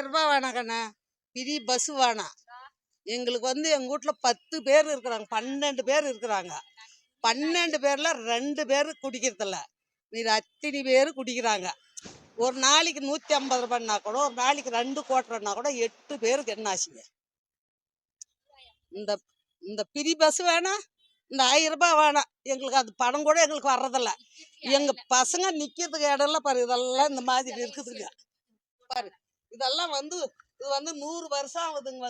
ரூபாய் வேணாம் கண்ணா, free bus வேணாம். எங்களுக்கு எங்கள் வீட்டில் 10 பேர் இருக்கிறாங்க, 12 பேர் இருக்கிறாங்க. 12 பேரில் 2 பேர் குடிக்கிறதில்ல, மீது அத்தனை பேர் குடிக்கிறாங்க. ஒரு நாளைக்கு 150 ரூபாய்னா கூட, ஒரு நாளைக்கு 2 கோட்டர்னா கூட 8 பேருக்கு என்ன ஆச்சுங்க? இந்த இந்த ஃப்ரீ பஸ் வேணாம், இந்த 1000 ரூபாய் வேணாம். எங்களுக்கு அது பணம் கூட எங்களுக்கு வர்றதில்ல. எங்கள் பசங்க நிற்கிறதுக்கு இடம்ல பாரு, இதெல்லாம் இந்த மாதிரி இருக்குதுங்க பாரு. இதெல்லாம் இது 100 வருஷம் ஆகுதுங்க.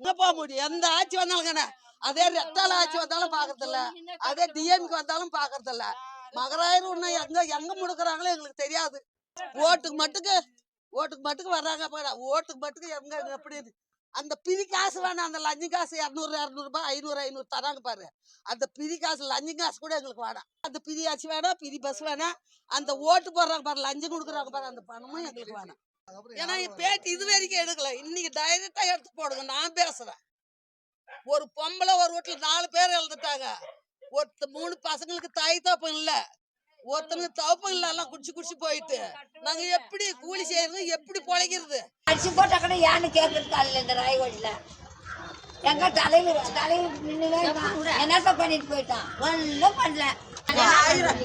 இங்க போக முடியும், எந்த ஆட்சி வந்தாலும் கண்ணா. அதே ரெட்டால ஆட்சி வந்தாலும் பாக்குறதில்ல, அதே டிஎம்கே வந்தாலும் பாக்குறதில்ல. மகராயிரம் இன்னும் எங்க முடுக்குறாங்களோ எங்களுக்கு தெரியாது. ஓட்டுக்கு மட்டுக்கு வர்றாங்க பாரு. ஓட்டுக்கு மட்டுக்கு எங்க எப்படி அந்த பிரி காசு வேணாம். அந்த லஞ்சு காசு 200 ரூபாய் 500 தராங்க பாரு. அந்த பிரி காசு லஞ்சு காசு கூட எங்களுக்கு வேணாம். அந்த பிரி ஆட்சி வேணாம், பிரி பஸ் வேணாம். அந்த ஓட்டு போடுறாங்க பாரு, லஞ்சம் கொடுக்குறாங்க பாரு, அந்த பணமும் எங்களுக்கு வேணாம். ஏன்னா பேட்டி இது வரைக்கும் எடுக்கல, இன்னைக்கு டைரக்டா எடுத்து போடுங்க. நான் பேசுறேன். ஒரு பொம்பளை ஒரு வீட்டுல 4 பேர் இறந்துட்டாங்க. 3 பசங்களுக்கு தாய் தோப்பம் இல்ல, ஒருத்தனுக்கு தோப்பம் இல்ல. எல்லாம் குடிச்சு போயிட்டு நாங்க எப்படி கூலி செய்யறது, எப்படி பொழைக்கிறது? அடிச்சு போட்டா கூட ஏன்னு கேட்கறது இந்த ராய்வழியில எங்க தலைவர் என்ன பண்ணிட்டு போயிட்டான், ஒன்றும் பண்ணல.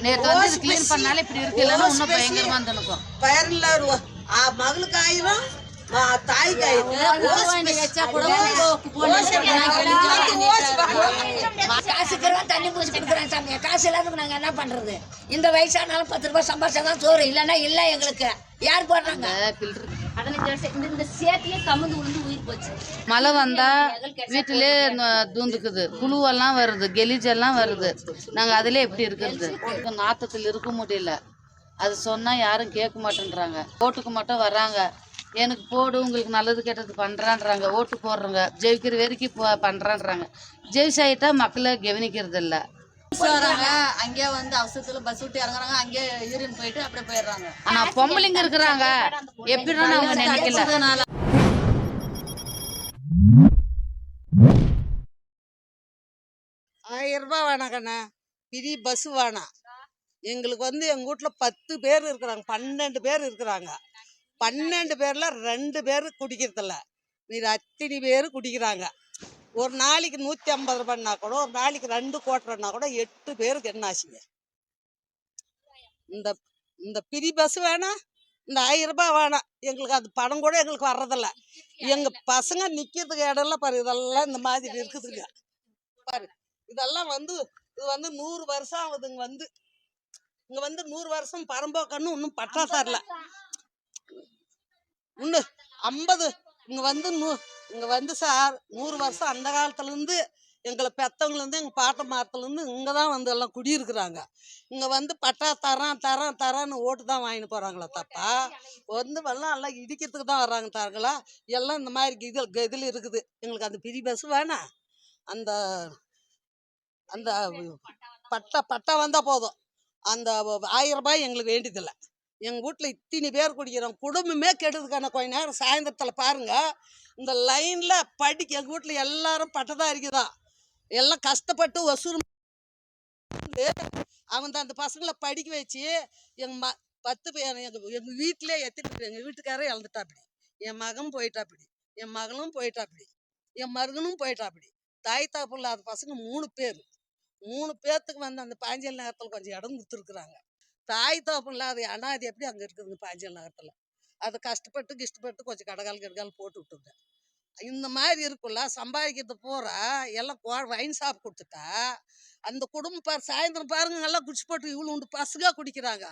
நேத்து கிளீன் பண்ணாலே இப்படி இருக்கு, இல்லைன்னா இன்னும் பயங்கரமா இருந்திருக்கும். பயர்ல மகளுக்கு 1000, தாய்க்கு 1000. காசுக்கு தண்ணி பூச்சி கொடுக்குறேன் சாமி. காசு இல்லாத நாங்க என்ன பண்றது? இந்த வயசானாலும் 10 ரூபாய் சம்பாதிச்சாதான் சோறு, இல்லைன்னா இல்ல. எங்களுக்கு யார் போடுறாங்க? இந்த சேத்திலே கமுந்து விழுந்து உயிர் போச்சு. மழை வந்தா வீட்டிலே தூந்துக்குது, புழுவெல்லாம் வருது, கெலிஜெல்லாம் வருது. நாங்க அதுல எப்படி இருக்கிறது? நாத்தத்தில் இருக்க முடியல. அது சொன்னா யாரும் கேட்க மாட்டேன்றாங்க. ஓட்டுக்கு மட்டும் வர்றாங்க, எனக்கு போடு, உங்களுக்கு நல்லது கெட்டது பண்றான்றாங்க. ஓட்டு போடுறோங்க, ஜெயிக்கிற வரைக்கும் பண்றான்றாங்க. ஜெயிச்சாயிட்டா மக்களை கவனிக்கிறது இல்லை. வராங்க, அங்கே அவசரத்துல பஸ் விட்டு இறங்குறாங்க, அங்கே யூரின் போயிட்டு அப்படியே போயிடுறாங்க. ஆனா பொம்பளைங்க இருக்கிறாங்க, எப்படின்னு அவங்க நினைக்கல. 1000 ரூபாய் வேணாம் கண்ணா, ஃப்ரீ பஸ் வேணாம். எங்களுக்கு எங்கள் வீட்டில் 10 பேர் இருக்கிறாங்க, 12 பேர் இருக்கிறாங்க. 12 பேரில் 2 பேர் குடிக்கிறதில்ல, மீது அத்தனை பேர் குடிக்கிறாங்க. ஒரு நாளைக்கு 150 ரூபாய்னா கூட, ஒரு நாளைக்கு 2 கோட்டர்னா கூட 8 பேருக்கு என்ன ஆச்சுங்க? இந்த ஃப்ரீ பஸ் வேணாம், இந்த 1000 ரூபாய் வேணாம். எங்களுக்கு அது பணம் கூட எங்களுக்கு வர்றதில்ல. எங்கள் பசங்க நிற்கிறதுக்கு இடம்ல பாரு, இதெல்லாம் இந்த மாதிரி இருக்குதுங்க பாரு. இதெல்லாம் இது 100 வருஷம் ஆகுதுங்க. இங்க 100 வருஷம் பரம்போக்கன்னு இன்னும் பட்டா தரல. இன்னும் 50 இங்க சார் 100 வருஷம் அந்த காலத்துல இருந்து எங்களை பெத்தவங்கள இருந்து எங்க பாட்ட மரத்துல இருந்து இங்கதான் எல்லாம் குடியிருக்கிறாங்க. இங்க பட்டா தரேன்னு ஓட்டு தான் வாங்கிட்டு போறாங்களா தப்பா? எல்லாம் இடிக்கிறதுக்கு தான் வர்றாங்க தாங்களா? எல்லாம் இந்த மாதிரி இதுல இருக்குது. எங்களுக்கு அந்த பிரி பஸ் வேணாம். அந்த அந்த பட்டா வந்தா போதும். அந்த 1000 ரூபாய் எங்களுக்கு வேண்டியதில்லை. எங்கள் வீட்டில் இத்தனை பேர் குடிக்கிறோம், குடும்பமே கெடுதுக்கான. கொஞ்ச நேரம் சாயந்தரத்தில் பாருங்க, இந்த லைனில் எங்கள் வீட்டில் எல்லாரும் பட்டதாரிக்கு தான், எல்லாம் கஷ்டப்பட்டு வசூல் அந்த பசங்களை படிக்க வச்சு எங்கள் 10 பேர் எங்கள் வீட்டிலே எங்கள் வீட்டுக்காரே இழந்துட்டாப்படி, என் மகன் போயிட்டாப்படி, என் மகளும் போயிட்டாப்படி, என் மருகனும் போயிட்டாப்படி. தாய் தாப்பு இல்லாத பசங்க 3 பேர். 3 பேர்த்துக்கு அந்த பாஞ்சியல் நகரத்தில் கொஞ்சம் இடம் கொடுத்துருக்குறாங்க. தாய் தோப்பு இல்லாத அனாதி எப்படி அங்கே இருக்குதுங்க பாஞ்சியல் நகரத்தில்? அதை கஷ்டப்பட்டு கொஞ்சம் கடகால் போட்டு விட்டுங்க. இந்த மாதிரி இருக்குல்ல, சம்பாதிக்கிறது பூரா எல்லாம் வைன் ஷாப் கொடுத்துட்டா அந்த குடும்பம் சாயந்தரம் பாருங்க, எல்லாம் குடிச்சு போட்டு இவ்வளோ பசங்க குடிக்கிறாங்க.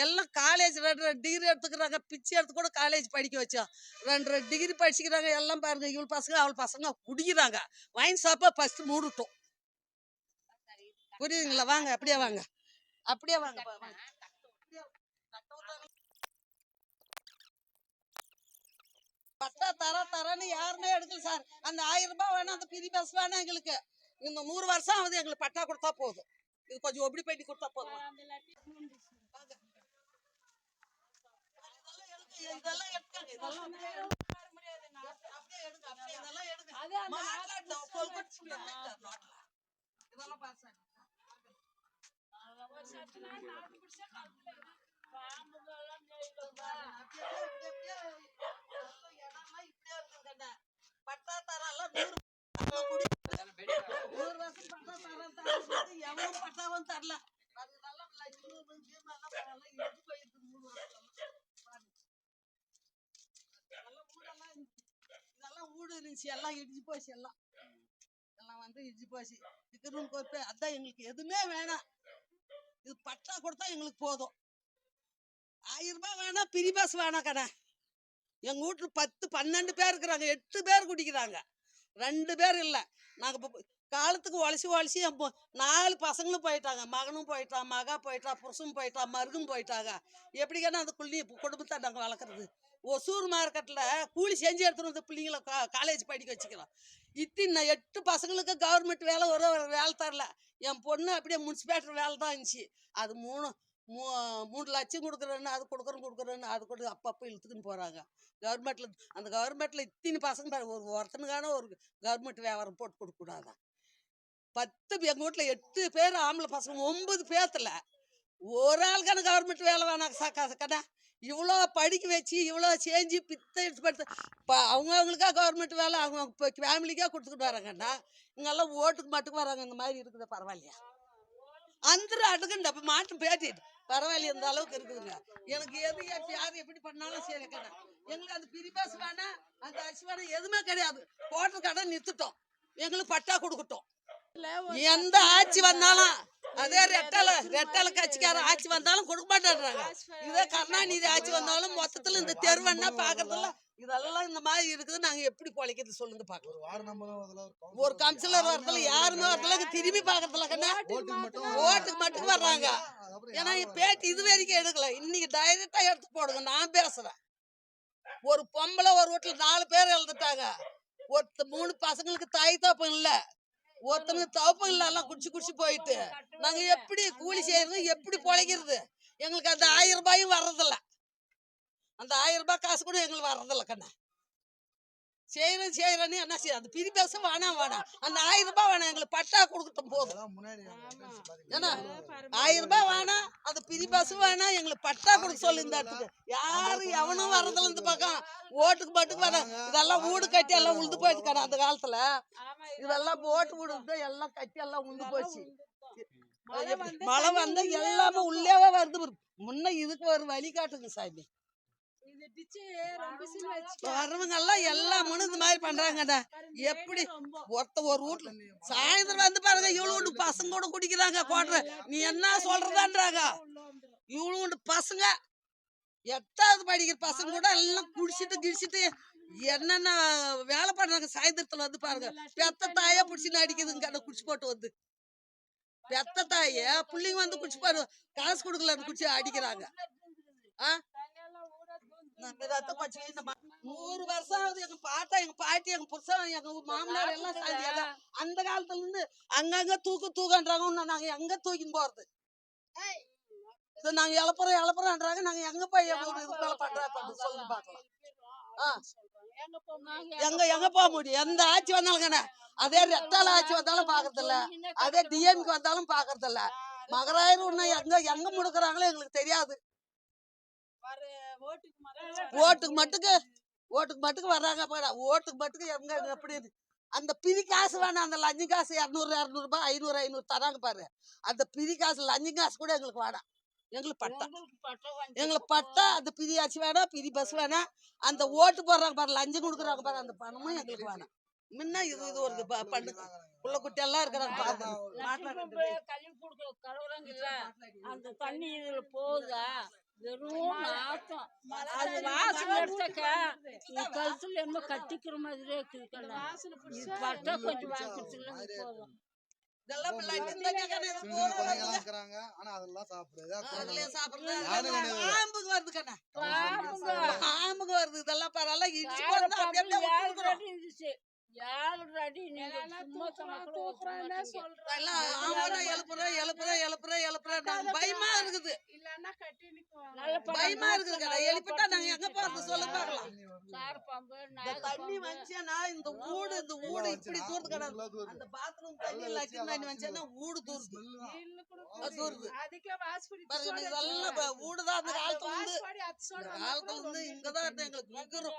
எல்லாம் காலேஜ் 2 டிகிரி எடுத்துக்கிறாங்க, பிச்சை எடுத்து கூட காலேஜ் படிக்க வச்சோம். 2 டிகிரி படிச்சுக்கிறாங்க. எல்லாம் பாருங்க, இவ்வளோ பசங்க அவள் பசங்க குடிக்கிறாங்க. வைன் ஷாப்பை ஃபஸ்ட்டு மூடிட்டோம். புரியுதுங்களா? வாங்க, அப்படியே வாங்க. பட்டா தரேன்னு யாருமே எடுக்கல சார். அந்த 1000 ரூபாய் வேணாம், அந்த பிரி பஸ் வேணாம் எங்களுக்கு. இந்த 100 வருஷம் ஆகுது, எங்களுக்கு பட்டா கொடுத்தா போதும். இது கொஞ்சம் ஒப்படி பண்ணி கொடுத்தா போதும். இதெல்லாம் எடுக்காங்க, இதெல்லாம் இதெல்லாம் வீடு இருந்துச்சு, எல்லாம் இடிஞ்சு போச்சு. எல்லாம் வந்து இடிஞ்சு போச்சு. இருக்கிறவங்களுக்கு ஒரு அதான் எங்களுக்கு எதுவுமே வேணாம். இது பட்டா கொடுத்தா எங்களுக்கு போதும். 1000 ரூபாய் வேணாம், பிரி பஸ் வேணாம் கண்ணா. எங்க வீட்டுல 10 12 பேர் இருக்கிறாங்க, 8 பேர் குடிக்கிறாங்க, 2 பேர் இல்லை. நாங்க காலத்துக்கு உழைச்சி என் 4 பசங்களும் போயிட்டாங்க. மகனும் போயிட்டான், மகா போயிட்டா, புருஷன் போயிட்டா, மருகும் போயிட்டாங்க. எப்படிங்கன்னா அந்த குடும்பத்தை நாங்கள் வளர்க்குறது. ஒசூர் மார்க்கெட்டில் கூலி செஞ்சு எடுத்துகிட்டு வந்து பிள்ளைங்களை காலேஜ் படிக்க வச்சுக்கிறோம். இத்தனை 8 பசங்களுக்கு கவர்மெண்ட் வேலை ஒரு வேலை தரல. என் பொண்ணு அப்படியே முனிசிபாலிட்டி வேலை தான் இருந்துச்சு. அது 3 லட்சம் கொடுக்குறேன்னு, அது கொடுக்குறேன்னு அது கூட அப்பப்போ இழுத்துக்குன்னு போகிறாங்க கவர்மெண்ட்டில். அந்த கவர்மெண்ட்டில் இத்தனை பசங்க ஒருத்தனுக்கான ஒரு கவர்மெண்ட் வியாபாரம் போட்டு கொடுக்கக்கூடாதா? 10 எங்கள் வீட்டில் 8 பேர் ஆம்பளை பசங்க, 9 பேர்த்துல ஒரு ஆளுக்கான கவர்மெண்ட் வேலை வேணாம் கடை. இவ்வளோ படிக்க வச்சு இவ்வளோ செஞ்சு பித்தை எடுத்து அவங்கவுங்களுக்கா கவர்மெண்ட் வேலை அவங்க இப்போ ஃபேமிலிக்காக கொடுத்துக்கிட்டு வராங்கண்ணா. இங்கெல்லாம் ஓட்டுக்கு மட்டுக்கு வராங்க. இந்த மாதிரி இருக்குது, பரவாயில்லையா? அந்த அடுக்குண்ட இப்போ மாட்டும் பேட்டிட்டு பரவாயில்ல, இந்த அளவுக்கு இருக்குதுங்க. எனக்கு எது யார் எப்படி பண்ணாலும் சரி கடை. எங்களுக்கு அந்த பிரிபாஸ் வேணாம், அந்த அரிசி வேணாம், எதுவுமே கிடையாது. ஹோட்டல் கடை நிறுத்திட்டோம், எங்களுக்கு பட்டா கொடுக்கட்டும். எந்த ஆட்சி வந்தாலும் அதே ரெட்டலை கட்சிக்கார ஆட்சி வந்தாலும் கொடுக்க மாட்டேன்றாங்க. இதே கருணாநிதி ஆட்சி வந்தாலும் மொத்தத்துல இந்த தெருவன்னா பாக்குறதுல இதெல்லாம் இந்த மாதிரி இருக்குது. நாங்க எப்படி பொழைக்கிறது சொல்லுங்க பாக்கலாம். ஒரு கவுன்சிலர் வரதுல யாருமே வரதுல திரும்பி பாக்குறதுல கண்ணா ஓட்டுக்கு மட்டும் வர்றாங்க. ஏன்னா பேட்டி இது வரைக்கும் எடுக்கல. இன்னைக்கு டைரக்டா எடுத்து போடுங்க. நான் பேசுறேன். ஒரு பொம்பளை ஒரு வீட்டுல 4 பேர் எழுந்துட்டாங்க. 3 பசங்களுக்கு தாய் தோப்பம் இல்ல, ஒருத்தனுக்கு தவப்பம் இல்ல, எல்லாம் குடிச்சு போயிட்டு நாங்க எப்படி கூலி செய்யறது, எப்படி பொழைக்கிறது? எங்களுக்கு அந்த 1000 ரூபாயும் வர்றதில்ல. அந்த 1000 ரூபாய் காசு கூட எங்களுக்கு வர்றதில்ல கண்ணா. செய்யறேன்னு என்ன செய்ய? அந்த பிரி பேச வேணாம். அந்த 1000 ரூபாய் வேணாம், எங்களுக்கு பட்டா கொடுக்கட்டும் போதும். ஏன்னா 1000 ரூபாய் வேணாம், அந்த பிரி பஸ் வேணாம், எங்களுக்கு பட்டா கொடுக்க சொல்லு. இந்த இடத்துக்கு யாரும் எவனும் வர்றதில்ல. இந்த பக்கம் ஓட்டுக்கு மட்டுக்கு வர இதெல்லாம் வீடு கட்டி எல்லாம் உழுது போயிட்டு கடை. அந்த காலத்துல இதெல்லாம் ஓட்டு வீடு எல்லாம் கட்டி எல்லாம் உழுது போச்சு. மழை வந்தா எல்லாமே உள்ளேவே வருது. முன்ன இதுக்கு ஒரு வழி காட்டுங்க சாமி. வர்றவங்க எல்லாம் எல்லாம் இந்த மாதிரி பண்றாங்கடா. எப்படி ஒரு வீட்டுல சாயந்தரம் வந்து பாருங்க, இவ்வளவு பசங்க கூட குடிக்கிறாங்க கோட்டை. நீ என்ன சொல்றதான்றாங்க. இவ்வளவு பசங்க 8வது படிக்கிற பசங்க கூட எல்லாம் குடிச்சிட்டு என்னென்ன வேலை பண்றாங்க. சாயந்தரத்துல வந்து பாருங்க, பெத்த தாயா பிடிச்சின்னு அடிக்குதுங்க கடை. குடிச்சு போட்டு வந்து பெத்த தாய பிள்ளைங்க வந்து குடிச்சு போட்டு காசு கொடுக்கலன்னு குடிச்சு அடிக்கிறாங்க. 100 வருஷம் ஆகுது. எங்க பாட்டா, எங்க பாட்டி, எங்க புருஷன், எங்க மாமனார் எல்லாம் அந்த காலத்துல இருந்து அங்கங்க தூக்கன்றாங்க. நாங்க எங்க தூக்கின்னு போறது? நாங்க இழப்புறோம்ன்றாங்க. நாங்க எங்க போய் பண்றோம் சொல்லுங்க பாக்கலாம். எங்க போக முடியும்? எந்த ஆட்சி வந்தாலும் அதே ரெட்டால ஆட்சி வந்தாலும் பாக்குறது இல்ல, அதே டிஎம்கே வந்தாலும் பாக்குறது இல்ல. மகராயிரம் எங்க முடுக்குறாங்களோ எங்களுக்கு தெரியாது. ஓட்டுக்கு மட்டுக்கு வர்றாங்க. ஓட்டுக்கு மட்டுக்கு எங்க எப்படி அந்த பிரி காசு வேணாம். அந்த லஞ்சு காசு 200 ரூபாய் 500 தராங்க பாரு. அந்த பிரி காசு லஞ்சு காசு கூட எங்களுக்கு வேணாம். எங்களுக்கு பட்டா அந்த பிரி ஆட்சி வேணாம், பிரி பஸ் வேணாம். அந்த ஓட்டு போடுறாங்க பாரு, லஞ்சம் கொடுக்குறாங்க பாரு, அந்த பணமும் எங்களுக்கு வேணாம். முன்ன இது ஒரு பண்ணு புள்ள குட்டி எல்லாம் இருக்கிறாங்க. அந்த தண்ணி இதுல போகுதா? வெறும் நாத்தம். அது வாசனை எடுத்தாக்க நீ கழுத்துல என்னமோ கட்டிக்கிற மாதிரியே இருக்குது. பட்டா கொஞ்சம் வாசத்துல போதும். பாம்புக்கு வருது. இதெல்லாம் பரவாயில்ல. 7 அடி பயமா இருக்குது. பயமா இருக்குது கடை. எழுப்பிட்டா நாங்க எங்க போறது சொல்ல பாக்கலாம். தண்ணி வந்துச்சுன்னா இந்த ஊடு இப்படி தூர்ந்து கிடக்கு. அந்த பாத்ரூம் தண்ணி லட்சம் தண்ணி வந்துச்சுன்னா ஊடு தூருது. இதெல்லாம் ஊடுதான். அந்த காலத்துல இருந்து இங்கதான் எங்களுக்கு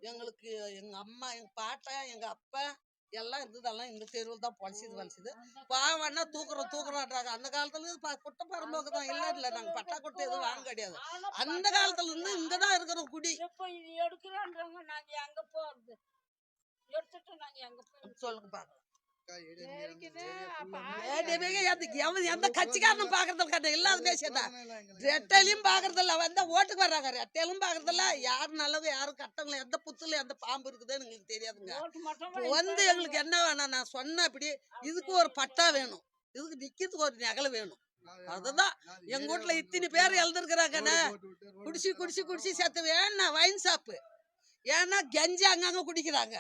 எங்களுக்கு எங்க அம்மா, எங்க பாட்டா, எங்க அப்பா எல்லாம் இருந்ததெல்லாம் இந்த தெருவில் தான் பொழைச்சிது பாவம்னா தூக்குறான்றாங்க. அந்த காலத்துல குட்டை பரம்போக்கு தான் இல்லை நாங்கள் பட்டா கொட்டை எதுவும் வாங்க கிடையாது. அந்த காலத்துல இருந்து இங்கே தான் இருக்கிறோம் குடி. இப்போ இது எடுக்கிறான்றவங்க நாங்க எங்க போறது? எடுத்துட்டு நாங்க எங்க போறது சொல்லுங்க பாருங்க. எந்த கட்சிக்காரனும் பாக்குறது கிடையாது. இல்லாத பேசிட்டா ரெட்டையிலையும் பாக்குறது இல்ல. வந்தா ஓட்டுக்கு வர்றாங்க. ரெட்டையிலும் பாக்குறது இல்ல. யாரு நல்லவங்க யாரு கட்டவங்களும் எந்த புத்துல எந்த பாம்பு இருக்குதுன்னு எங்களுக்கு தெரியாதுங்க. ஓட்டு மட்டும் வந்து எங்களுக்கு என்ன வேணாம் நான் சொன்ன இப்படி இதுக்கு ஒரு பட்டா வேணும், இதுக்கு நிக்கிறதுக்கு ஒரு நகல் வேணும். அதுதான் எங்க வீட்டுல இத்தனை பேர் எழுந்திருக்கிறாங்கண்ணே. குடிச்சு குடிச்சு குடிச்சு செத்து வேணா வைன் ஷாப்பு ஏன்னா கெஞ்சா அங்கங்க குடிக்கிறாங்க.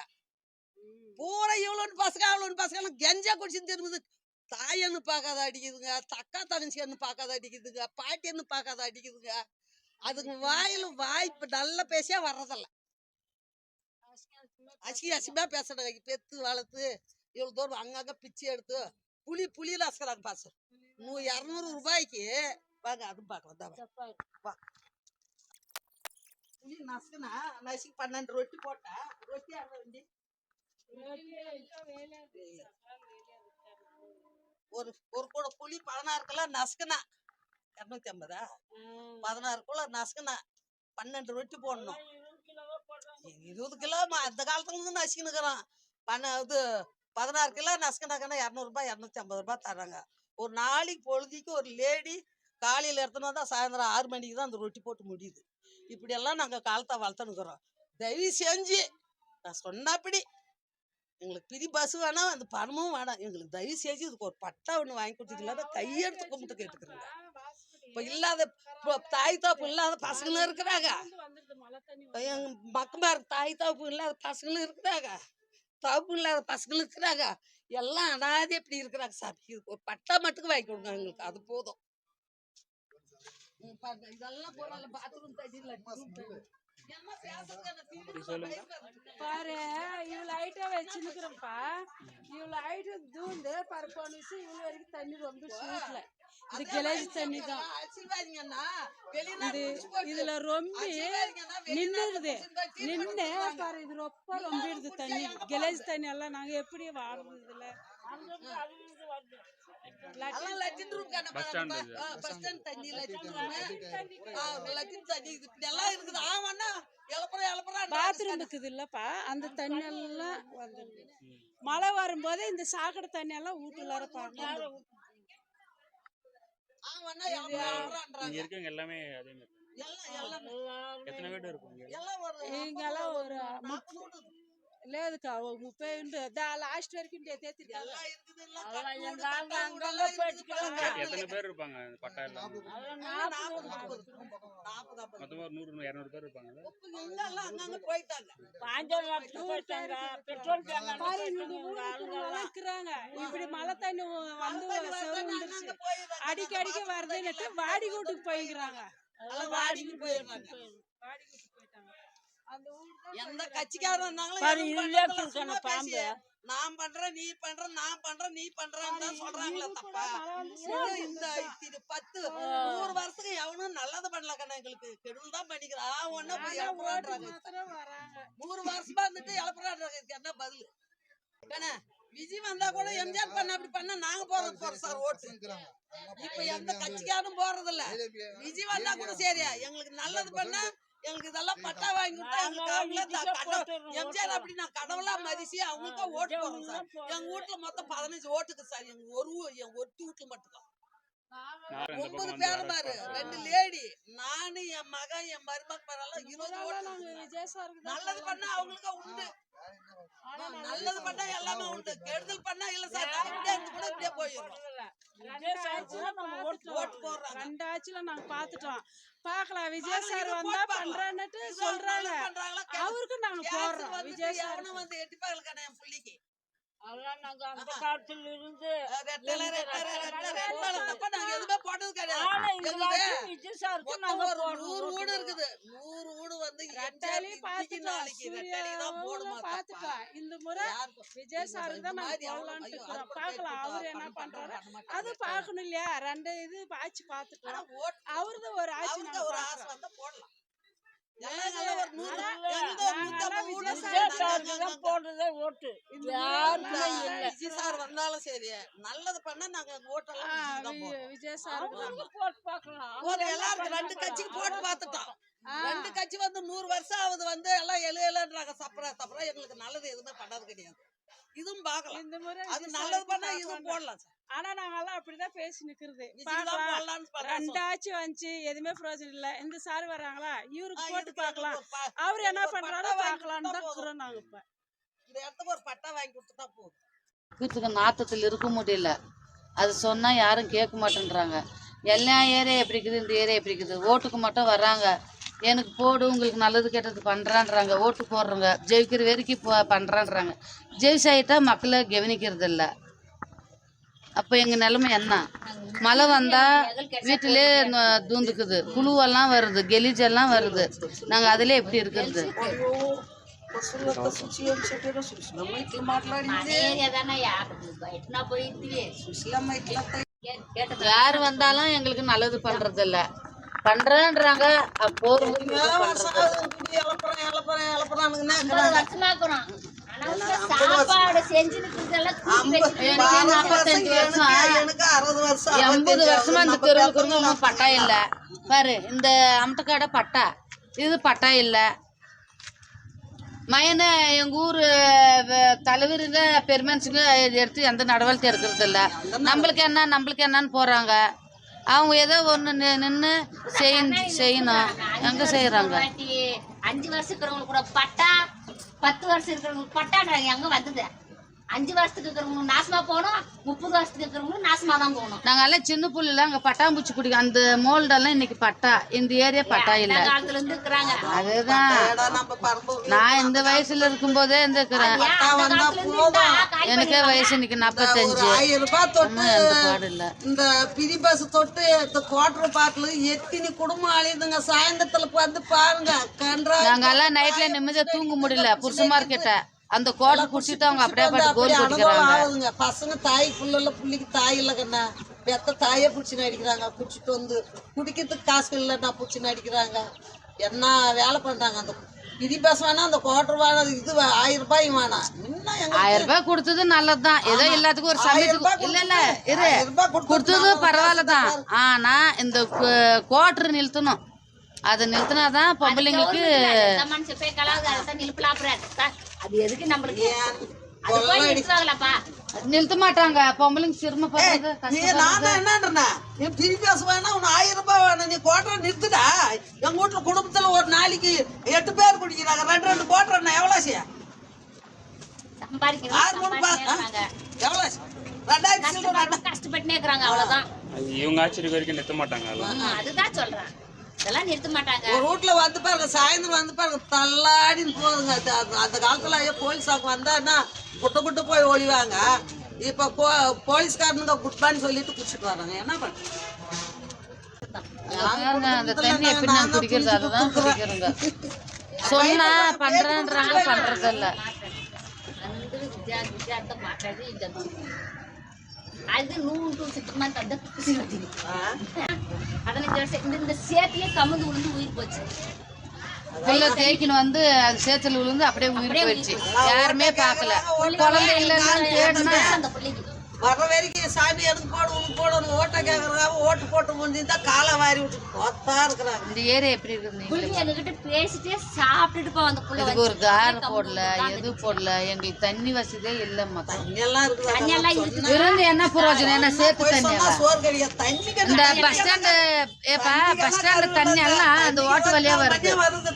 பூரா இவ்வளோன்னு பசங்க கெஞ்சா குடிச்சுன்னு திரும்புது. தாயன்னு பார்க்காத அடிக்குதுங்க, தக்கா தங்கச்சின்னு பார்க்காத அடிக்குதுங்க, பாட்டின்னு பார்க்காத அடிக்குதுங்க. அதுங்க வாய்ப்பு நல்ல பேசியா வர்றதில்ல. அசிங்கமா பேசுறாங்க. பெத்து வளர்த்து இவ்வளவு தூரம் அங்கங்க பிச்சை எடுத்து புளி நசுக்கிறாங்க. பாசு 200 ரூபாய்க்கு வாங்க அதுவும் பார்க்கலாம் தான் வா. புளி நசுக்குனா நசுக்கு 12 ரொட்டி போட்டா ரொட்டி அரை வண்டி ஒரு கூட புளி 16 கிலோ நசுக்குனா 250. 16 கிலோ நசுக்குனா 12 ரொட்டி போடணும். 20 கிலோ அந்த காலத்துல இருந்து நசுக்கினுக்கிறோம். இது 16 கிலோ நசுக்கினாங்கன்னா 200 ரூபாய் 250 ரூபாய் தர்றாங்க. ஒரு நாளைக்கு பொழுதிக்கு ஒரு லேடி காலையில எடுத்துன்னு வந்தா சாயந்தரம் 6 மணிக்கு தான் அந்த ரொட்டி போட்டு முடியுது. இப்படியெல்லாம் நாங்க காலத்தை வளர்த்துனுக்குறோம். தயவு செஞ்சு நான் சொன்னபடி எங்களுக்கு பிரி பஸ் வேணாம், அந்த பணமும் வேணாம். எங்களுக்கு தயவு செஞ்சு இதுக்கு ஒரு பட்டா ஒன்று வாங்கி கொடுத்தீங்களா கையெடுத்து கும்பிட்டு கேட்டுக்கிறேங்க. இப்போ இல்லாத தாய் தாப்பு இல்லாத பசங்களும் இருக்கிறாங்க. எங்க மக்கமாரு தாய் தாப்பு இல்லாத பசங்களும் இருக்கிறாங்க, தப்பு இல்லாத பசங்களும் இருக்கிறாங்க. எல்லாம் அனாதை எப்படி இருக்கிறாங்க சாமி. இதுக்கு ஒரு பட்டா மட்டும் வாங்கி கொடுங்க எங்களுக்கு, அது போதும். இதெல்லாம் போறாங்க பாத்ரூம் தண்ணியில் பாரு இவ்வளவு ஹைட்டா வச்சுருக்கிறோம்ப்பா. இவ்வளவு ஹைட்டு தூண்டு பாரு போன விஷயம் இவ்வளவு வரைக்கும் தண்ணி ரொம்ப வீட்டுல இது கிளேஜ் தண்ணி தான். இதுல ரொம்ப நின்னுது நின்று பாரு. இது ரொம்பிடுது தண்ணி. கிளேஜ் தண்ணி எல்லாம் நாங்க எப்படி வாடுறது இதுல. பாத்ரூம் இருக்குது இல்லப்பா, அந்த தண்ணி எல்லாம் வந்துடுது. மழை வரும்போது இந்த சாக்கடை தண்ணி எல்லாம் வீட்டுல பாருங்க. எல்லாமே அதே மாதிரி எத்தனை வீடு இருக்கும் இங்கெல்லாம் ஒரு లేదుకా 30 లాస్ట్ వరకు எத்தனை பேர் இருப்பாங்க பட்டா எல்லாம்? மொத்தமா 100-200 பேர் இருப்பாங்க. இப்படி மழை தண்ணி வந்து அடிக்கடிக்கு வருதுன்னு வாடி வீட்டுக்கு போய்க்கிறாங்க. எந்த கட்சிக்காரன் வந்தாலும் நான் பண்றேன் நீ பண்ற நான் பண்றேன் நீ பண்றேன்னு சொல்றாங்களே தப்பா. இந்த 10-100 வருஷத்துக்கு எவனும் நல்லது பண்ணல கண்ணா. எங்களுக்கு கெடுதல் தான் பண்ணிக்கிறான். 100 வருஷமா இருந்துட்டு இழப்புறாங்க. என்ன பதில் கண்ணா? விஜய் வந்தா கூட எம்ஜிஆர் பண்ண அப்படி பண்ண நாங்க போறோம் சார் ஓட்டு. இப்ப எந்த கட்சிக்காரும் போறது இல்ல. விஜய் வந்தா கூட சரியா எங்களுக்கு நல்லது பண்ண எங்களுக்கு இதெல்லாம் பட்டா வாங்கி கொடுத்தா எம்ஜிஆர் அப்படி நான் கடவுளா மதிச்சு அவங்களுக்கா ஓட்டு போடுறோம் சார். எங்க வீட்டுல மொத்தம் 15 ஓட்டுக்கு சார். எங்க ஒரு வீட்டுல மட்டும் 9 பேர் பாரு, 2 லேடி, நானு என் மகன் என் மருமகன் 20 ஓட்டு. நல்லது பண்ணா அவங்களுக்கா உண்டு, நல்லது பண்ணா எல்லாமே உண்டு. கெடுதல் பண்ணா இல்ல சார் கூட இப்படியே போயிடும். ஓட்டு போடுறாங்க. 2 ஆட்சியில நாங்க பாத்துட்டோம். பாக்கலாம் விஜய் சார் வந்தா பண்றேன்னுட்டு சொல்றாங்க. அவருக்கு நாங்க போடுறோம். விஜய் சார் வந்து எட்டி பாக்கல என் புள்ளிக்கு. அதெல்லாம் நாங்க அந்த காலத்துல இருந்து நாங்க எதுவுமே போட்டது கிடையாது. விஜய் சாருக்கு 100 வீடு இருக்குது. 100 வீடு வந்து பாத்துட்டோம். இந்த முறை விஜய் சாருக்கு தான் நாங்க போடலான்ட்டு இருக்கிறோம். பாக்கலாம் அவரு என்ன பண்றாரு அது பாக்கணும் இல்லையா. 2 இது ஆட்சி பாத்துட்டோம். அவருது ஒரு ஆட்சி ஒரு ஆசை வந்தா போடலாம். எல்லாம் ஒரு 100 விஜய் சார் தான் போடுறதே ஓட்டு யாருக்குமே இல்லை விஜய் சார் வந்தாலும் சரி நல்லது பண்ணா நாங்க ஓட்டெல்லாம் விஜய்க்கு தான் போடுவோம். விஜய் சார் அவங்களுக்கு போட்டு பார்க்கலாம் போதும், எல்லாருக்கும் 2 கட்சிக்கு போட்டு பார்த்துட்டோம். 2 கட்சி வந்து 100 வருஷம் ஆகுது வந்து எல்லாம் எழுதுறாங்க சப்பரா எங்களுக்கு நல்லது எதுவுமே பண்ணது கிடையாது. இதுவும் பார்க்கலாம். இந்த முறை அது விஜய் நல்லது சாருக்கு பண்ணா தான் இதுவும் போடணும். போடலாம் சார். ஆனா நாங்கெல்லாம் அப்படிதான் பேசி நிக்கிறது விஜய் தான் போடலாம்னு பண்றோம். 2 ஆட்சி வந்துச்சு எதுவுமே பிரயோஜனம் இல்ல. இந்த சார் வராங்களா இவருக்கு போட்டு இதுக்கு பார்க்கலாம், ஒரு ப- அவர் என்ன ஒரு பண்றாரோ பட்டா வாங்கி பார்க்கலாம்னு தான் கொடுத்தா இருக்கிறோம் நாங்க இப்ப. இந்த இடத்துக்கு ஒரு பட்டா வாங்கி கொடுத்துட்டா போதும். வீட்டுக்கு நாத்தத்தில் இருக்க முடியல. அது சொன்னால் யாரும் கேட்க மாட்டேன்றாங்க. எல்லா ஏரியா எப்படி இருக்குது, இந்த ஏரியா எப்படி இருக்குது. ஓட்டுக்கு மட்டும் வர்றாங்க, எனக்கு போடு உங்களுக்கு நல்லது கெட்டது பண்ணுறான்றாங்க. ஓட்டு போடுறோங்க, ஜெயிக்கிற வரைக்கும் பண்ணுறான்றாங்க. ஜெயிச்சாயிட்டா மக்களை கவனிக்கிறது இல்லை. அப்போ எங்கள் நிலைமை என்ன? மழை வந்தால் வீட்டிலே தூந்துக்குது, புழுவெல்லாம் வருது, கெலிஜெல்லாம் வருது. நாங்கள் அதிலே எப்படி இருக்கிறது? யார் வந்தாலும் எங்களுக்கு நல்லது பண்றதில்ல. பண்றேன்றாங்க, சாப்பாடு செஞ்சு 45 வருஷம் 80 வருஷமா இந்த தெருவுக்கு பட்டா இல்ல. பாரு, இந்த அமட்டக்காடை பட்டா, இது பட்டா இல்ல. மயன எங்கள் ஊர் தலைவருங்க பெருமனுஷங்க எடுத்து எந்த நடவடிக்கை எடுக்கிறது இல்லை. நம்மளுக்கு என்னன்னு போகிறாங்க. அவங்க ஏதோ ஒன்று நின்று செய்யணும். எங்கே செய்கிறாங்க? 5 வருஷம் இருக்கிறவங்களுக்கு கூட பட்டா, 10 வருஷம் இருக்கிறவங்களுக்கு பட்டான்றாங்க. எங்கே வந்தது? 5 வருஷத்துக்கு இருக்கிறவங்களுக்கு நாசமா போகணும், 30 வருஷத்துக்கு இருக்கிறவங்களுக்கு நாசமா தான் போகணும். நாங்கள் எல்லாம் சின்ன புள்ளில அங்கே பட்டாம்பூச்சி குடிக்க அந்த மோல்டெல்லாம் இன்னைக்கு பட்டா, இந்த ஏரியா பட்டா இல்லை. காலத்துல இருந்து இருக்கிறாங்க. அதுதான் நான் இந்த வயசுல இருக்கும்போதே இருந்துக்கிறேன். எனக்கே வயசு இன்னைக்கு 45. 1000 ரூபாய் தொட்டு எந்த பாடு இல்லை. இந்த பிரி பஸ் தொட்டு இந்த குவார்டர் பாட்டில் எத்தனை குடும்பம் அழியுதுங்க. சாயந்தரத்துல வந்து பாருங்க கன்றா. நாங்கெல்லாம் நைட்ல நிம்மதியா தூங்க முடியல. புருஷமார் கிட்ட அந்த கோட்டை குடிச்சிட்டு அவங்க அப்படியே பாட்டு கோல் குடிக்கிறாங்க. ஆகுதுங்க. பசங்க தாய் புள்ள புள்ளிக்கு தாய் இல்ல கண்ணா, பெத்த தாயே பிடிச்சி நடிக்கிறாங்க. குடிச்சிட்டு வந்து குடிக்கிறதுக்கு காசு இல்லைன்னா பிடிச்சி நடிக்கிறாங்க. என்ன வேலை பண்றாங்க? அந்த பிரி பஸ் வேணா, அந்த குவார்டர் வேணா, இது 1000 ரூபாய் வேணாம். இன்னும் 1000 ரூபாய் கொடுத்தது நல்லதுதான். ஏதோ எல்லாத்துக்கும் ஒரு சமயத்துக்கு இல்ல இரு கொடுத்தது பரவாயில்லதான். ஆனா இந்த குவார்டர் நிறுத்தணும். அதை நிறுத்தினாதான் பொம்பளைங்களுக்கு. அது எதுக்கு நம்மளுக்கு? நிறுத்த மாட்டாங்க. பொம்பளைங்க சிரமப்படுறது என்னன்றா, நீ பிரி பஸ் வேணா உனக்கு 1000 ரூபாய் வேணும், நீ குவார்டர் நிறுத்துடா. எங்க வீட்டுல குடும்பத்துல ஒரு நாளைக்கு 8 பேர் குடிக்கிறாங்க. 2 குவார்டர் எவ்வளவு செய்ய? கஷ்டப்பட்டுனே இருக்கிறாங்க, அவ்வளவுதான். இவங்க ஆட்சி வரைக்கும் நிறுத்த மாட்டாங்க. அதுதான் சொல்றேன், இதெல்லாம் நிறுத்த மாட்டாங்க. ஒரு வீட்டுல வந்து பாருங்க, சாயந்தரம் வந்து பாருங்க தள்ளாடின்னு போகுதுங்க. அந்த காலத்துல போலீஸாக்கு வந்தான்னா குட்டு போய் ஒழிவாங்க. இப்ப போலீஸ்காரனுங்க குட்பான்னு சொல்லிட்டு குடிச்சிட்டு வராங்க. என்ன பண்றது? அந்த தண்ணி எப்படி நான் குடிக்கிறது? அதுதான் குடிக்கிறோங்க. சொன்னா பண்றேன்றாங்க, பண்றது இல்ல. அது 100 சுத்தமா தந்த குசி வச்சிருக்கு. 15 வருஷம் இந்த சேத்திலே கமுந்து விழுந்து உயிர் போச்சு. புள்ள தேய்க்கின்னு வந்து அது சேத்துல விழுந்து அப்படியே உயிர் போயிடுச்சு. யாருமே பார்க்கல. குழந்தை இல்லைன்னு தேடினா அந்த பிள்ளைக்கு வர்ற வரைக்கும் சாமி எனக்கு போடு உனக்கு போடணும் ஓட்டை கேட்கறாங்க. ஓட்டு போட்டு முடிஞ்சுதான் காலை வாரி விட்டு கொத்தா இருக்கிறாங்க. இந்த ஏரியா எப்படி இருக்குது? புள்ளைங்க எங்ககிட்ட பேசிட்டே சாப்பிட்டுட்டு போ. அந்த புள்ள இதுக்கு ஒரு கார் போடல, எது போடல. எங்களுக்கு தண்ணி வசதியே இல்லம்மா. எல்லாம் இருக்குது. இருந்து என்ன பிரயோஜனம்? என்ன சேர்த்து தண்ணி சோறு கிடையாது. தண்ணி இந்த பஸ் ஸ்டாண்டு பஸ் ஸ்டாண்டு தண்ணி எல்லாம் அந்த ஓட்டு வழியா வருது.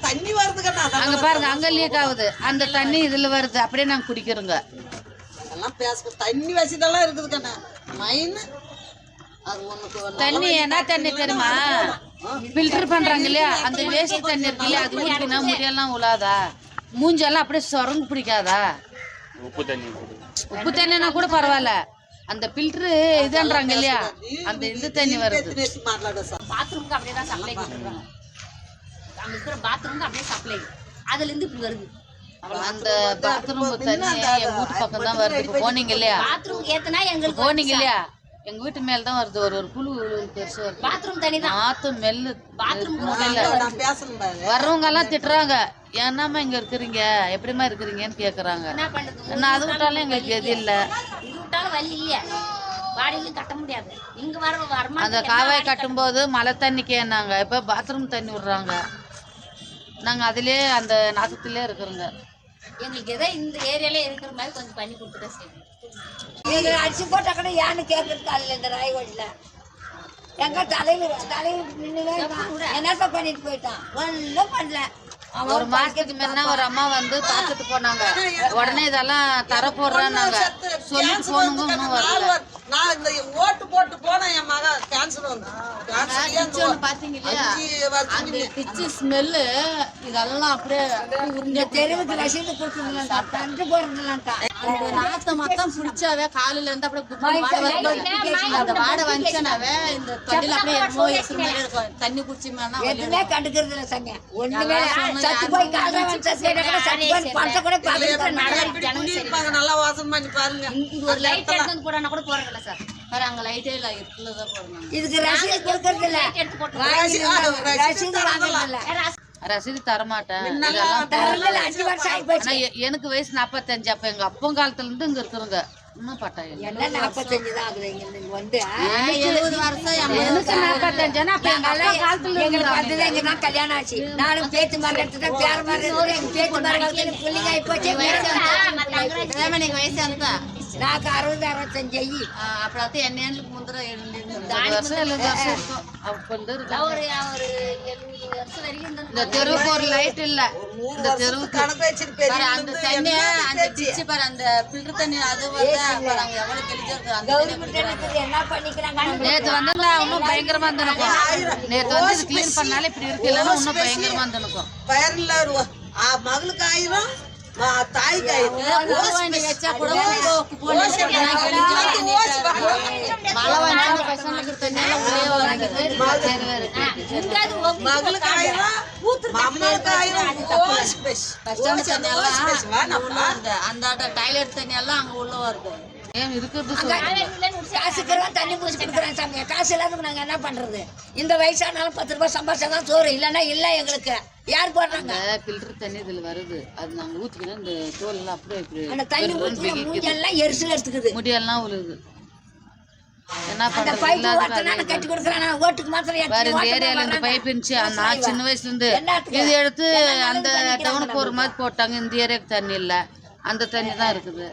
தண்ணி வருதுக்கண்ணா. அங்க பாருங்க, அங்க லீக் ஆகுது. அந்த தண்ணி இதுல வருது. அப்படியே நாங்க குடிக்கிறோங்க. அதெல்லாம் பேச தண்ணி வசதியெல்லாம் இருக்குதுக்கண்ணா. மைன் அது ஒண்ணுக்கு தண்ணி என்ன தண்ணி தெரியுமா? ஃபில்டர் பண்றாங்க இல்லையா, அந்த வேஸ்ட் தண்ணி இருக்கு இல்லையா, அது ஊற்றினா முடியெல்லாம் உழாதா? மூஞ்செல்லாம் அப்படியே சொரங்கு பிடிக்காதா? உப்பு தண்ணி உப்பு தண்ணினா கூட பரவாயில்ல. அந்த ஃபில்டரு இதுன்றாங்க இல்லையா, அந்த இது தண்ணி வருது. பாத்ரூமுக்கு அப்படியே தான் சப்ளை கொடுத்துருக்காங்க. அங்க இருக்கிற பாத்ரூமுக்கு அப்படியே சப்ளை, அதுல இருந்து இப்படி வருது. அந்த பாத்ரூம் தண்ணி எங்க வீட்டு பக்கம் தான் வருது. இப்போ போனீங்க இல்லையா, பாத்ரூம் ஏத்துனா எங்களுக்கு போனீங்க இல்லையா, எங்க வீட்டு மேல தான் வருது. ஒரு புழு பெருசு வருது. பாத்ரூம் தண்ணி தான். நாத்து மெல்லு. பாத்ரூம் வர்றவங்க எல்லாம் திட்டுறாங்க, என்னம்மா இங்கே இருக்கிறீங்க, எப்படிம்மா இருக்கிறீங்கன்னு கேட்குறாங்க. என்ன பண்றது? நான் அது விட்டாலும் எங்களுக்கு எது இல்லை. இது விட்டாலும் வழி இல்லையே, வாடகையும் கட்ட முடியாது. இங்க வர அந்த வருமானம் காவாய் கட்டும்போது மழை தண்ணிக்கு ஏன்னாங்க, இப்போ பாத்ரூம் தண்ணி விடுறாங்க. நாங்கள் அதிலே அந்த நாசத்திலே இருக்கிறோங்க. எங்களுக்கு ஏதோ இந்த ஏரியால இருக்கிற மாதிரி கொஞ்சம் பண்ணி கொடுத்துட்டா சரி. எங்களை அடிச்சு போட்டா கூட ஏன்னு கேட்கறதுக்கு அதில் இந்த ராய்கோட்டில் எங்க தலைவர் நின்றுவே என்னப்பா பண்ணிட்டு போயிட்டான், ஒன்றும் பண்ணல. ஒரு மாசத்துக்கு முன்ன ஒரு அம்மா வந்து பார்த்துட்டு போனாங்க. உடனே இதெல்லாம் தர போடுறாங்க சொல்லிட்டு போனவங்க இன்னும் வரல. நான் இந்த ஓட்டு போட்டு போனேன், என் மக கேன்சர் வந்து பாத்தீங்க இல்லையா, அந்த பிச்சு ஸ்மெல்லு இதெல்லாம் அப்படியே இந்த தெருவுக்கு ரசீது கொடுத்துருந்தான்டா, தண்டு போறதுலான்டா. அந்த நாத்தை மொத்தம் பிடிச்சாவே காலையில இருந்து அப்படியே வாடை வருது. அந்த வாடை வந்துச்சுனாவே இந்த தொண்டில அப்படியே என்னமோ இருக்கிற மாதிரி இருக்கும். தண்ணி குடிச்சு எதுவுமே கண்டுக்கிறது இல்லை சாமி, ஒண்ணுமே சத்து போய் காலையில் சத்து போய் பணத்தை கூட பார்த்துருப்பாங்க. நல்லா வாசனை பண்ணி பாருங்க. இங்க ஒரு லைட் எடுத்து போடனா கூட போறதில்ல சார். வேற அங்க லைட்டே இல்ல, இருக்குள்ளதான் போடுறாங்க. இதுக்கு ரசீது கொடுக்கறது இல்ல, எடுத்து போட்டு ரசீது வாங்கறது இல்ல. ரசீது தரமாட்டேன். தரல, 5 வருஷம் ஆகி போச்சு. எனக்கு வயசு 45. அப்ப எங்க அப்பன் காலத்துல இருந்து இங்க இருக்கிறோங்க. இன்னும் பட்டாயம் என்ன 45 தான் ஆகுது இங்க வந்து. 70 வருஷம் எனக்கு 45. அப்ப எங்க அப்பா காலத்துல எங்களுக்கு வந்தது எங்க தான் கல்யாணம் ஆச்சு. நானும் பேத்து மாதிரி எடுத்துட்டேன், பேர மாதிரி எடுத்துட்டேன். எங்க பேத்து மாதிரி பிள்ளைங்க ஆகி போச்சு. நீங்க வயசு அந்த నాకు 60 65 అయ్యి అప్పుడైతే ఎన్ని ఏళ్ళకి ముందర ஒரு 70 வருஷம் வரைக்கும் இந்த தெருவுக்கு ஒரு லைட் இல்ல. இந்த தெருவுக்கு கணக்கு வச்சிருப்பேன். அந்த தண்ணி அந்த பிச்சு பாரு, அந்த ஃபில்டர் தண்ணி அது வந்து பாரு அங்க எவ்வளவு கெளிஜா இருக்கு. அந்த గవర్నమెంట్ என்ன பண்ணிக்கிறாங்க. நேத்து வந்து இன்னும் பயங்கரமா இருந்திருக்கும். நேத்து வந்து இது கிளீன் பண்ணாலே இப்படி இருக்கு, இல்லைன்னா இன்னும் பயங்கரமா இருந்திருக்கும். பயர்ல மகளுக்கு 1000, தாய்க்கு 1000 வச்சா கூட மழை வந்து பசங்களுக்கு தண்ணி மகளுக்கு 1000, அம்மாவுக்கு 1000. அந்த டாய்லெட் தண்ணி எல்லாம் அங்க உள்ள வருது. ஏன் இருக்கிறது காசுக்கிறவன் தண்ணி பூச்சி கொடுக்குறேன் சாமி. காசு இல்லாத நாங்க என்ன பண்றது? இந்த வயசானாலும் 10 ரூபாய் சம்பாதிச்சா தான் சோறு, இல்லைன்னா இல்ல. எங்களுக்கு யார் போடுறாங்க? ஃபில்டர் தண்ணி இதுல வருது, அது நாங்க ஊத்திக்கணும். இந்த தோல் எல்லாம் அப்படியே அந்த தண்ணி ஊற்றி மூஞ்செல்லாம் எரிசல் எடுத்துக்குது, முடியெல்லாம் உழுது. என்ன அந்த பண்றது? பைப்பு ஒருத்தனால கட்டி கொடுக்குறான், ஓட்டுக்கு மாத்திரம் வேற இந்த ஏரியால இந்த பைப் இருந்துச்சு. நான் சின்ன வயசுல இருந்து இது எடுத்து அந்த டவுனுக்கு ஒரு மாதிரி போட்டாங்க. இந்த ஏரியாவுக்கு தண்ணி இல்ல, அந்த தண்ணி தான் இருக்குது.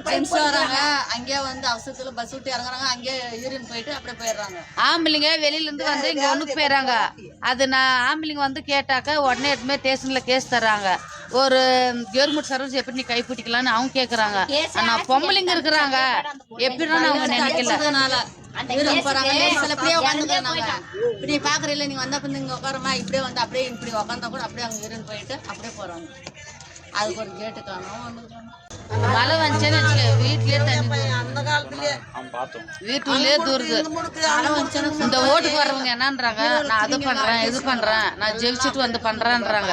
ஃப்ரெண்ட்ஸ் வராங்க, அங்கேயே வந்து அவசரத்துல பஸ் விட்டு இறங்குறாங்க, அங்கேயே யூரின் போயிட்டு அப்படியே போயிடுறாங்க. ஆம்பளைங்க வெளியில இருந்து வந்து இங்க ஒண்ணுக்கு போயிடறாங்க. அது நான் ஆம்பளைங்க வந்து கேட்டாக்க உடனே எடுத்துமே ஸ்டேஷன்ல கேஸ் தர்றாங்க. ஒரு கவர்மெண்ட் சர்வீஸ் எப்படி நீ கைப்பிடிக்கலாம்னு அவங்க கேக்குறாங்க. ஆனா பொம்பளைங்க இருக்கிறாங்க எப்படின்னு அவங்க நினைக்கல. யூரின் போறாங்க, சில அப்படியே உட்காந்துக்கிறாங்க. இப்படி பாக்குறீங்களா, நீங்க வந்தா வந்து இங்க உட்காரமா, இப்படியே வந்து அப்படியே இப்படி உட்காந்தா கூட அப்படியே அவங்க யூரின் போயிட்டு அப்படியே போறாங்க. அதுக்கு ஒரு கேட்டு காணும், ஒண்ணு மழை வந்துச்சுன்னு வீட்லயே தண்ணி, அந்த காலத்திலேயே வீட்டுள்ளே தூருது. இந்த ஓட்டுக்கு வர்றவங்க என்னன்றாங்க, நான் அது பண்றேன் இது பண்றேன், நான் ஜெயிச்சுட்டு வந்து பண்றேன்றாங்க.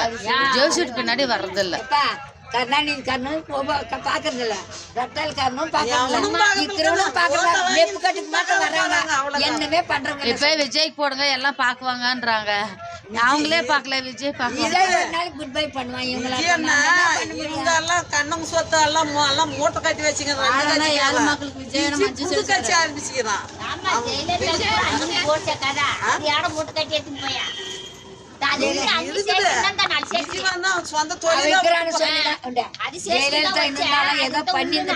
ஜெயிச்சுட்டு பின்னாடி வர்றதில்ல. கருணாநிதி காரணம் பாக்குறது இல்ல, ரத்தால் காரணம் பாக்குறதும் பாக்குறாங்க, நெப்பு கட்டுக்கு மாத்திரம் வர்றாங்க, என்னமே பண்றாங்க. இப்ப விஜய்க்கு போடுங்க எல்லாம் பாக்குவாங்கன்றாங்க. அவங்களே பாக்கல, விஜய் பாக்கல. ஒரு நாளைக்கு குட் பை பண்ணுவாங்க. இவங்க எல்லாம் கண்ணம் சொத்து எல்லாம் மூட்டை கட்டி வச்சுங்க. ஏழை மக்களுக்கு விஜய் புது கட்சி ஆரம்பிச்சுக்கிறான். போட்ட கதை யார மூட்டை கட்டி எடுத்துன்னு போயா சொந்த ஏதோ பண்ணிருந்தா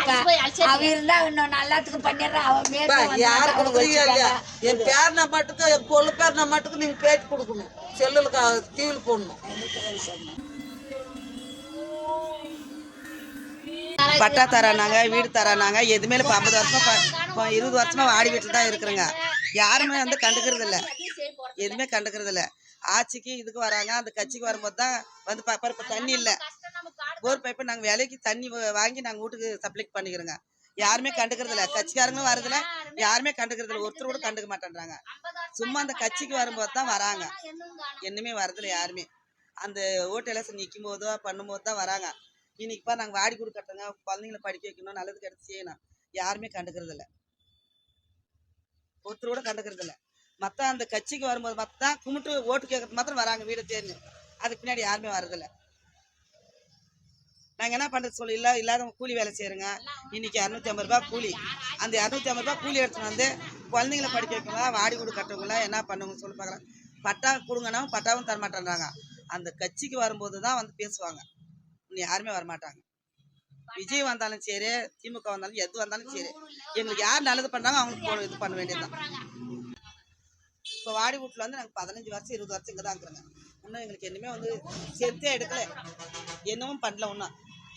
அவ இருந்தா இன்னும் எல்லாத்துக்கும் பண்ணிடுறான். யாரு கொடுக்குறீங்க இல்லையா? என் பேர்னா மட்டுக்கு, என் பொண்ணு பேர்னா மட்டுக்கு நீங்க பேட்டி கொடுக்கணும், செல்லுல டிவில போடணும். பட்டா தரானாங்க, வீடு தரானாங்க, எதுவுமே இல்லை. 50 வருஷமா 20 வருஷமா வாடி வீட்டில் தான் இருக்கிறேங்க. யாருமே வந்து கண்டுக்கிறது இல்லை, எதுவுமே கண்டுக்கிறது இல்லை. ஆட்சிக்கு இதுக்கு வராங்க, அந்த கட்சிக்கு வரும்போது தான் வந்து பார்ப்பாரு. இப்போ தண்ணி இல்லை, போர் பைப்பு நாங்கள் விலைக்கு தண்ணி வாங்கி நாங்கள் வீட்டுக்கு சப்ளை பண்ணிக்கிறோங்க. யாருமே கண்டுக்கிறது இல்லை, கட்சிக்காரங்களும் வரதில்ல, யாருமே கண்டுக்கிறது இல்லை. ஒருத்தர் கூட கண்டுக்க மாட்டேன்றாங்க. சும்மா அந்த கட்சிக்கு வரும்போது தான் வராங்க, என்னமே வரதில்லை யாருமே. அந்த ஓட்டு எலெக்ஷன் நிற்கும் போதோ பண்ணும்போது தான் வராங்க. இன்னைக்குப்பா நாங்கள் வாடி கூட கட்டுறோங்க, குழந்தைங்களை படிக்க வைக்கணும், நல்லது கிடைச்சி செய்யணும், யாருமே கண்டுக்கிறது இல்லை. ஒருத்தர் கூட கண்டுக்கிறது இல்லை. மற்ற அந்த கட்சிக்கு வரும்போது மற்ற கும்பிட்டு ஓட்டு கேட்கறது மாத்திரம் வராங்க வீடு தேர்ந்து, அதுக்கு பின்னாடி யாருமே வரதில்லை. நாங்கள் என்ன பண்ணுறது சொல்லி இல்லாதவங்க கூலி வேலை செய்கிறோங்க. இன்றைக்கி 250 ரூபா கூலி. அந்த 250 ரூபா கூலி எடுத்துன்னு வந்து குழந்தைங்கள படிக்க வைக்கவங்களா வாடி வீடு கட்டுறவங்களாம் என்ன பண்ணுங்க சொல்லி பார்க்கலாம். பட்டா கொடுங்கன்னா பட்டாவும் தரமாட்டேன்றாங்க. அந்த கட்சிக்கு வரும்போது தான் வந்து பேசுவாங்க. இன்னும் யாருமே வரமாட்டாங்க. விஜய் வந்தாலும் சரி, திமுக வந்தாலும் எது வந்தாலும் சரி, எங்களுக்கு யார் நல்லது பண்ணுறாங்க அவங்களுக்கு இது பண்ண வேண்டியதுதான். இப்போ வாடி வீட்டில் வந்து நாங்கள் 15 வருஷம் 20 வருஷம் இங்கே தான் இருக்கிறோங்க. இன்னும் எங்களுக்கு என்னமே வந்து சேர்த்தே எடுக்கலை, என்னவும் பண்ணல. இன்னும்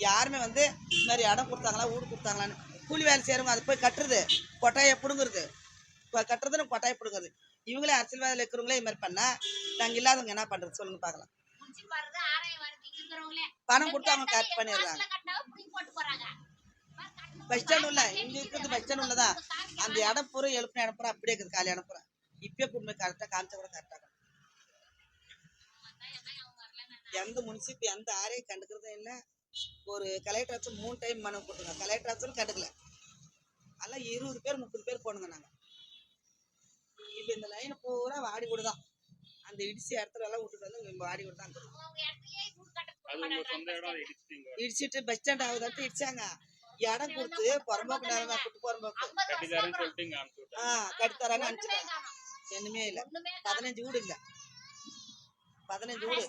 யாருமே வந்து இந்த மாதிரி இடம் கொடுத்தாங்களா வீடு கொடுத்தாங்களான்னு கூலி வேலை செய்கிறவங்க அதை போய் கட்டுறது, கொட்டாயை பிடுங்குறது, கட்டுறதுன்னு கொட்டாயை பிடுங்குறது. இவங்களே அரசியல்வாதியில் இருக்கிறவங்களே இது மாதிரி பண்ணால் நாங்கள் இல்லாதவங்க என்ன பண்ணுறது சொல்லுங்க பார்க்கலாம். பணம் கொடுத்து அவங்க கரெக்ட் பண்ணிடுறாங்க. பஸ் ஸ்டாண்ட் உள்ள இங்கே இருக்கிறது பஸ் ஸ்டாண்ட் உள்ளதான். அந்த இடம் பூரா எழுப்பின இடம் பூரா அப்படியே இருக்குது, காலி இடம் பூரா. இப்பயே குடும்பம் கரெக்டாக காமிச்சா கூட கரெக்டாக எந்த முனிசிபல் எந்த ஆரையும் கண்டுக்கிறதும் இல்லை. ஒரு கலெக்டர் ஆச்சும் 3 டைம் மனு கொடுத்துங்க, கலெக்டர் ஆச்சும் கண்டுக்கல. அதெல்லாம் 20 பேர் 30 பேர் போனுங்க நாங்கள். இப்போ இந்த லைனை பூரா வாடி வீடு தான். அந்த இடிச்சு இடத்துல எல்லாம் விட்டுட்டு வந்து இங்கே வாடி வீடு தான் இடிச்சிட்டு பஸ் ஸ்டாண்ட் ஆகுதாட்டு இடிச்சாங்க. இடம் கொடுத்து புறம்போக்கு நேரம் தான் கூட்டு புறம்போக்கு கட்டித்தரான்னு அனுப்பிச்சிட்டாங்க. ஒண்ணுமே இல்லை. 15 வீடு இல்லை, 15 வீடு.